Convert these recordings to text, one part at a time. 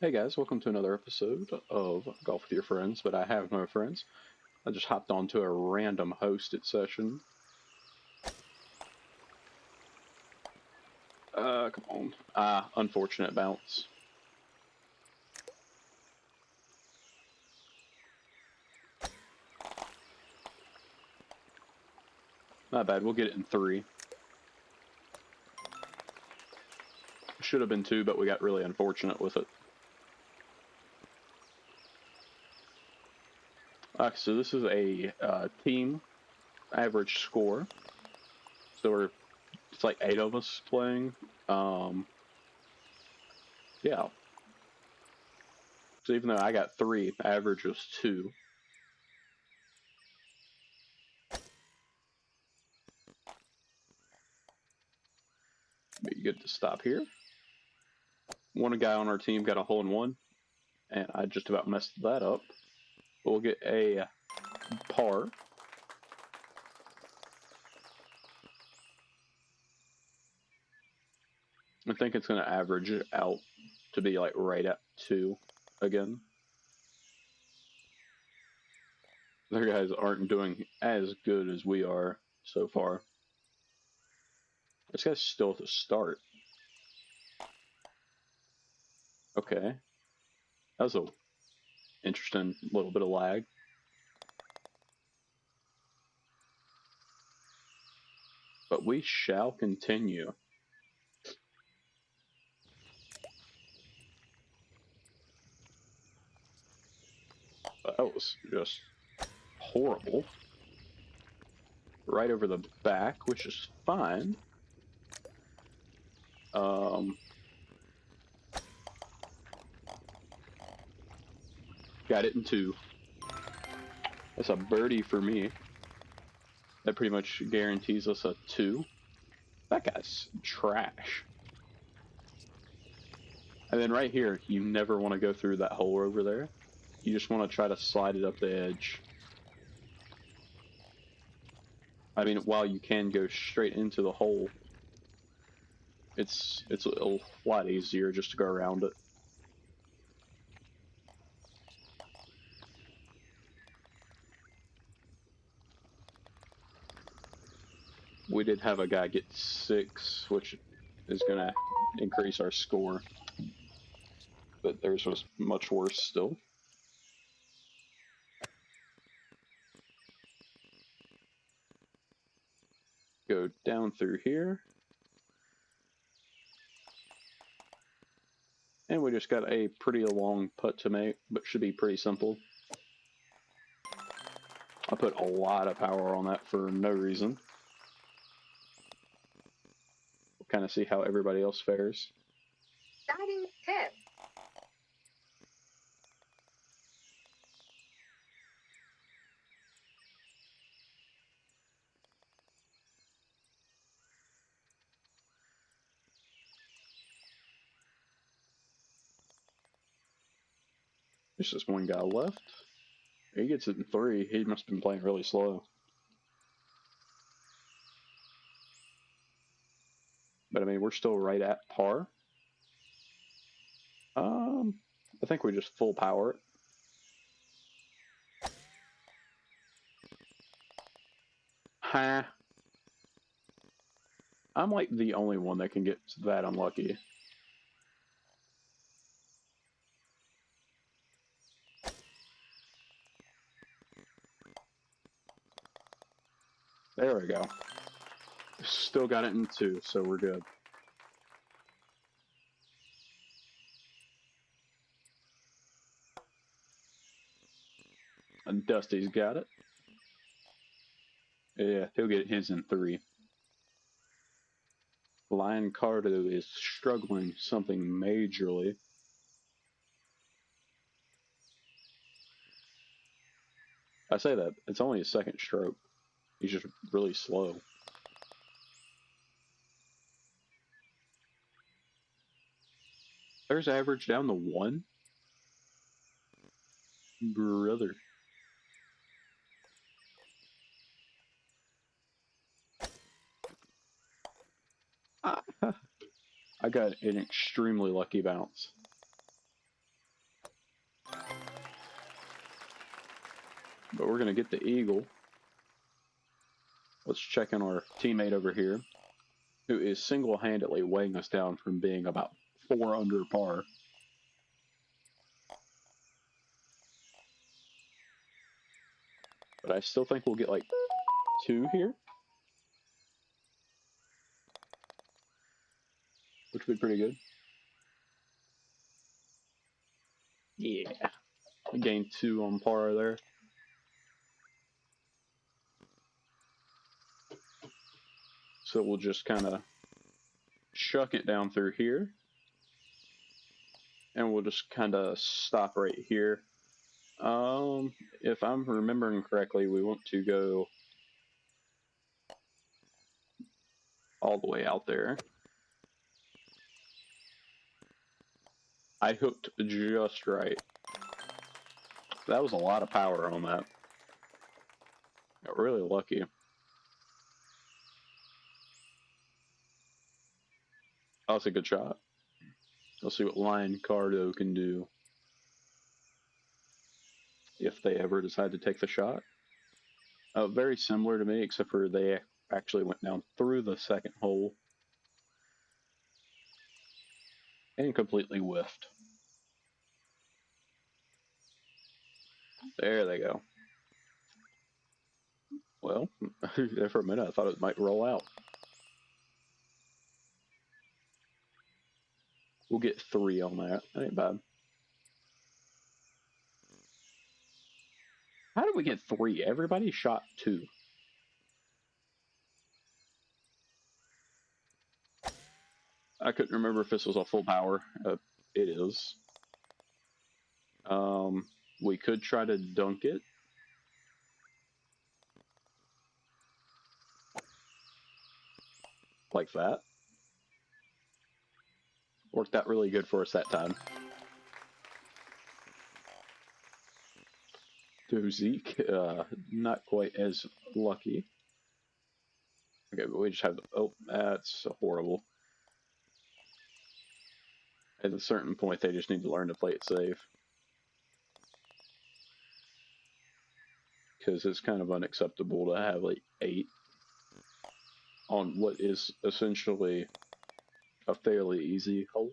Hey guys, welcome to another episode of Golf with Your Friends, but I have no friends. I just hopped onto a random hosted session. Come on. Unfortunate bounce. Not bad, we'll get it in 3. Should have been 2, but we got really unfortunate with it. So this is a team average score. So it's like 8 of us playing. Yeah. So even though I got 3, average was 2. Be good to stop here. One guy on our team got a hole in one, and I just about messed that up. We'll get a par. I think it's going to average it out to be like right at 2 again. Their guys aren't doing as good as we are so far. This guy's still at the start. Okay. That was a interesting little bit of lag. But we shall continue. That was just horrible. Right over the back, which is fine. Got it in 2. That's a birdie for me. That pretty much guarantees us a 2. That guy's trash. And then right here, you never want to go through that hole over there. You just want to try to slide it up the edge. I mean, while you can go straight into the hole, it's a lot easier just to go around it. We did have a guy get 6, which is going to increase our score. But theirs was much worse still. Go down through here. And we just got a pretty long putt to make, but should be pretty simple. I put a lot of power on that for no reason. We'll kind of see how everybody else fares. Starting tip. There's just one guy left. He gets it in 3. He must have been playing really slow. But I mean, we're still right at par. I think we just full power it. Ha! I'm like the only one that can get that unlucky. There we go. Still got it in 2, so we're good. And Dusty's got it. Yeah, he'll get his in 3. Lion Cardo is struggling something majorly. I say that, it's only his second stroke. He's just really slow. There's average down to 1. Brother. I got an extremely lucky bounce. But we're going to get the eagle. Let's check in our teammate over here, who is single-handedly weighing us down from being about 4 under par. But I still think we'll get like 2 here, which would be pretty good. Yeah, we gained 2 on par there. So we'll just kind of shuck it down through here. And we'll just kind of stop right here. If I'm remembering correctly, we want to go all the way out there. I hooked just right. That was a lot of power on that. Got really lucky. That was a good shot. Let's see what Lion Cardo can do if they ever decide to take the shot. Very similar to me, except for they actually went down through the second hole and completely whiffed. There they go. Well, there for a minute I thought it might roll out. We'll get 3 on that. That ain't bad. How did we get 3? Everybody shot 2. I couldn't remember if this was a full power. It is. We could try to dunk it. Like that. Worked out really good for us that time. To Zeke, not quite as lucky. Okay, but we just have, oh, that's horrible. At a certain point, they just need to learn to play it safe. Because it's kind of unacceptable to have like 8 on what is essentially a fairly easy hole.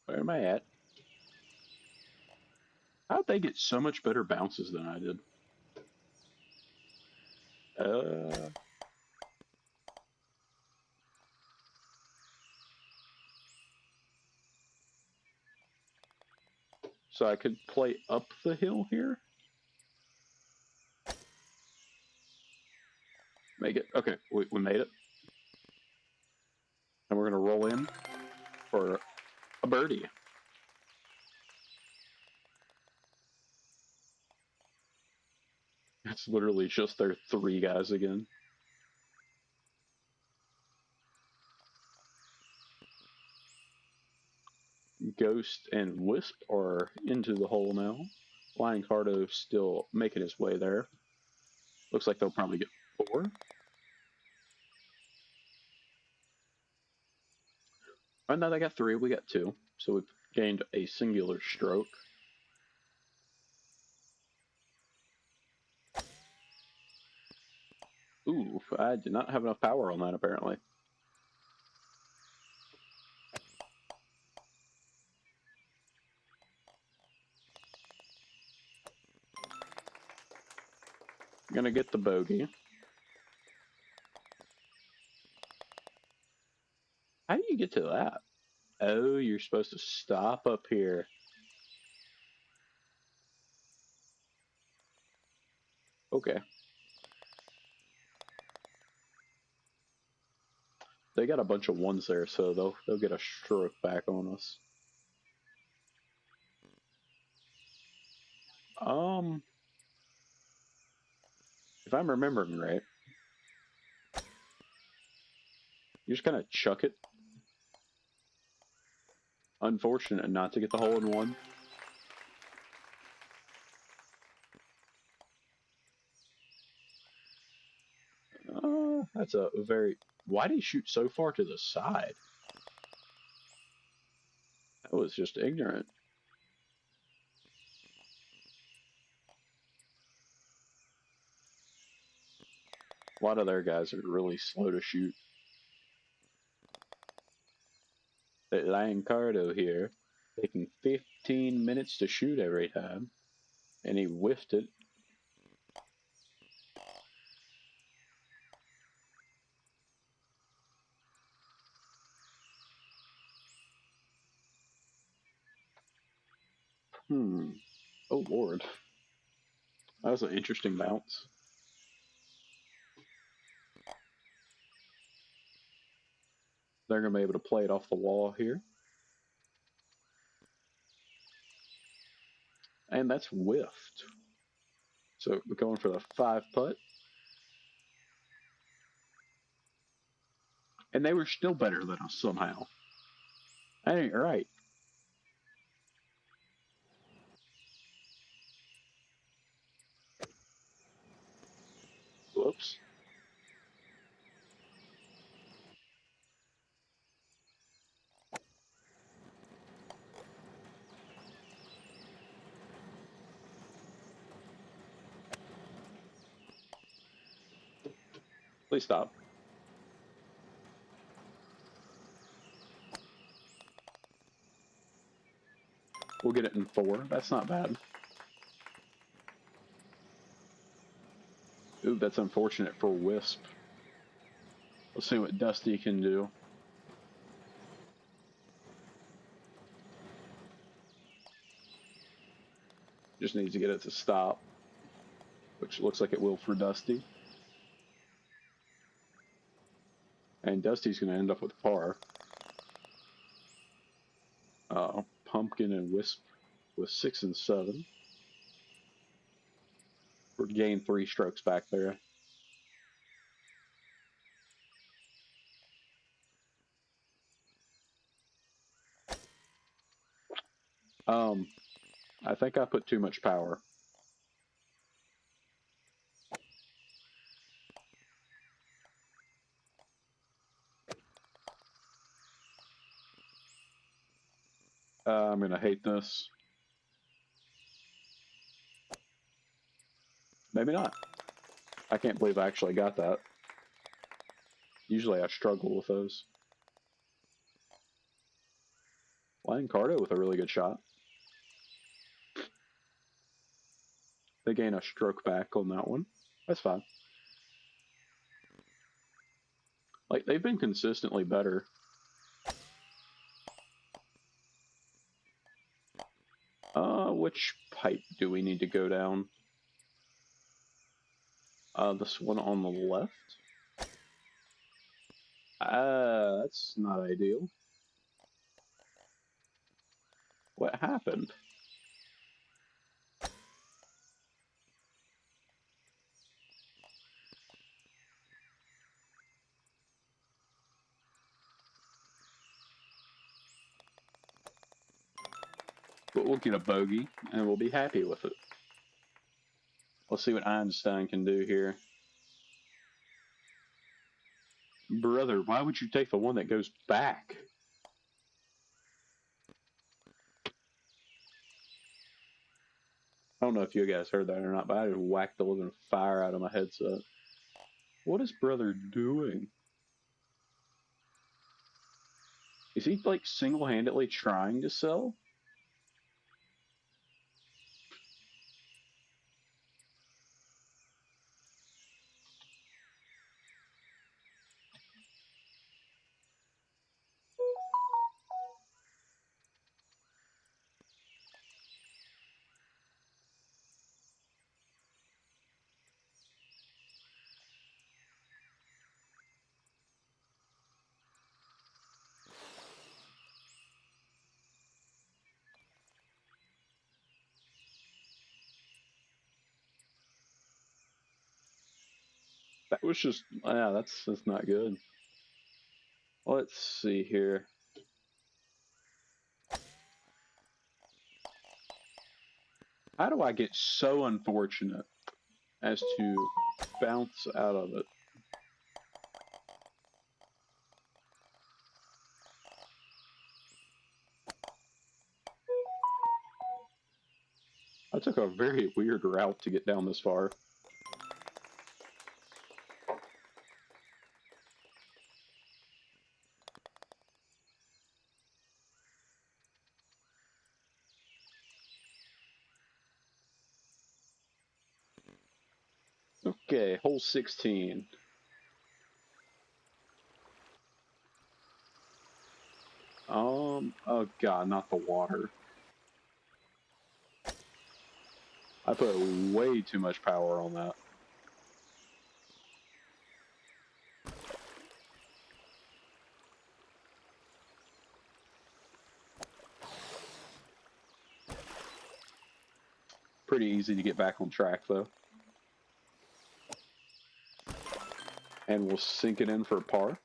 Where am I at? How'd they get so much better bounces than I did? So I could play up the hill here? Make it. Okay, we made it. And we're going to roll in for a birdie. It's literally just their 3 guys again. Ghost and Wisp are into the hole now. Lion Cardo still making his way there. Looks like they'll probably get 4. Oh no, they got 3. We got 2. So we've gained a singular stroke. Ooh, I did not have enough power on that apparently. I'm gonna get the bogey. How do you get to that? Oh, you're supposed to stop up here. Okay. They got a bunch of 1s there, so they'll get a stroke back on us. If I'm remembering right, you just kind of chuck it. Unfortunate not to get the hole in 1. That's a very... Why did he shoot so far to the side? That was just ignorant. A lot of their guys are really slow to shoot. That Lancardo here, taking 15 minutes to shoot every time, and he whiffed it. Oh, Lord. That was an interesting bounce. They're going to be able to play it off the wall here. And that's whiffed. So we're going for the 5-putt. And they were still better than us somehow. That ain't right. Whoops. Please stop. We'll get it in 4. That's not bad. Ooh, that's unfortunate for Wisp. Let's see what Dusty can do. Just needs to get it to stop, which looks like it will for Dusty. And Dusty's going to end up with par. Pumpkin and Wisp with 6 and 7. We're gained 3 strokes back there. I think I put too much power. I'm going to hate this. Maybe not. I can't believe I actually got that. Usually I struggle with those. Lancardo with a really good shot. They gain a stroke back on that one. That's fine. Like, they've been consistently better. Which pipe do we need to go down? This one on the left. That's not ideal. What happened? But we'll get a bogey, and we'll be happy with it. Let's see what Einstein can do here. Brother, why would you take the one that goes back? I don't know if you guys heard that or not, but I just whacked the living fire out of my headset. What is brother doing? Is he, like, single-handedly trying to sell? That was just, yeah, that's not good. Let's see here. How do I get so unfortunate as to bounce out of it? I took a very weird route to get down this far. Okay, hole 16. Oh god, not the water. I put way too much power on that. Pretty easy to get back on track, though. And we'll sink it in for a par.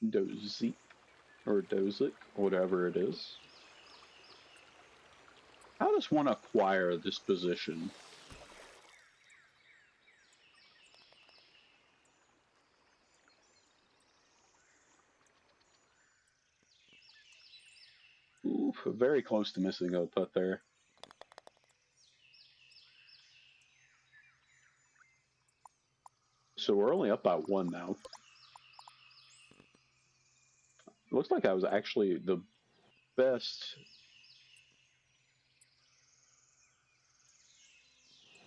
Dozy. Or Dozik, whatever it is. How does one acquire this position? Ooh, very close to missing a putt there. So we're only up by 1 now. It looks like I was actually the best.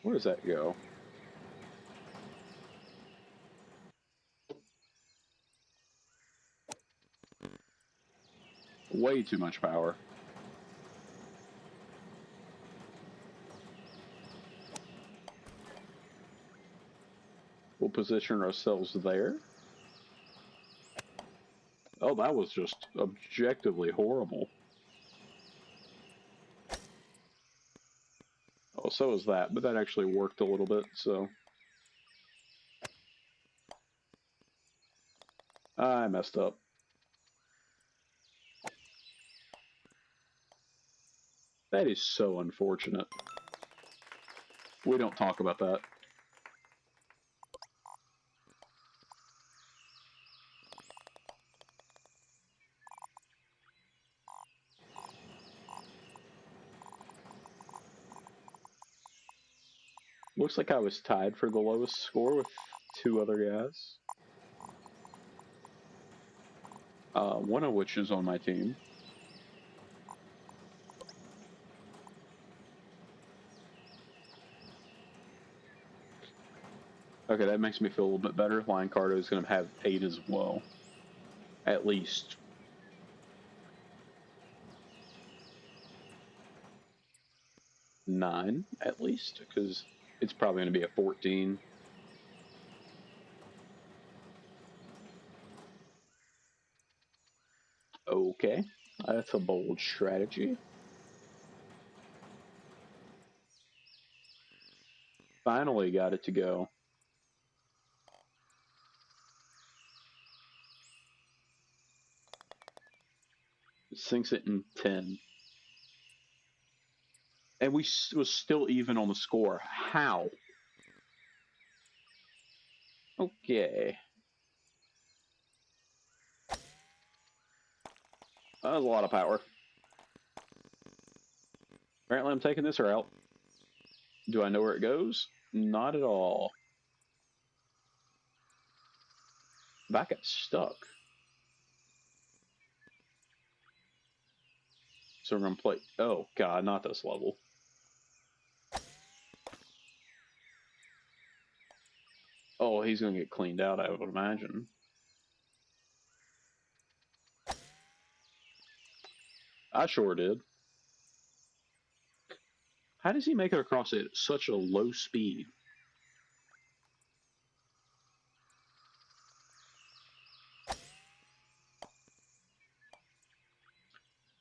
Where does that go? Way too much power. We'll position ourselves there. Oh, that was just objectively horrible. Oh, so is that, but that actually worked a little bit, so. I messed up. That is so unfortunate. We don't talk about that. Looks like I was tied for the lowest score with 2 other guys. One of which is on my team. Okay, that makes me feel a little bit better. Lion Cardo is going to have 8 as well. At least. Nine, at least, because it's probably going to be a 14. Okay, that's a bold strategy. Finally got it to go. Sinks it in 10. And we was still even on the score. How? Okay. That was a lot of power. Apparently I'm taking this route. Do I know where it goes? Not at all. That got stuck. So we're going to play... Oh, God, not this level. Oh, he's going to get cleaned out, I would imagine. I sure did. How does he make it across it at such a low speed?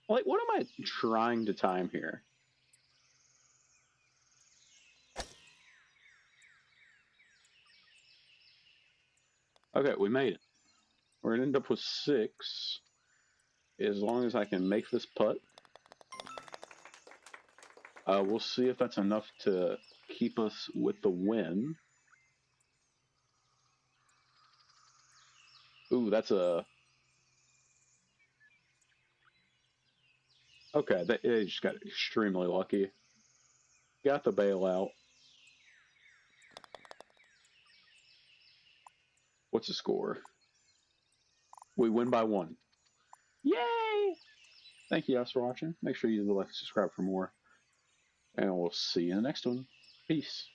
Like, what am I trying to time here? Okay, we made it. We're going to end up with 6. As long as I can make this putt. We'll see if that's enough to keep us with the win. Ooh, that's a... Okay, they just got extremely lucky. Got the bailout. What's the score? We win by 1. Yay! Thank you guys for watching. Make sure you like and subscribe for more. And we'll see you in the next one. Peace.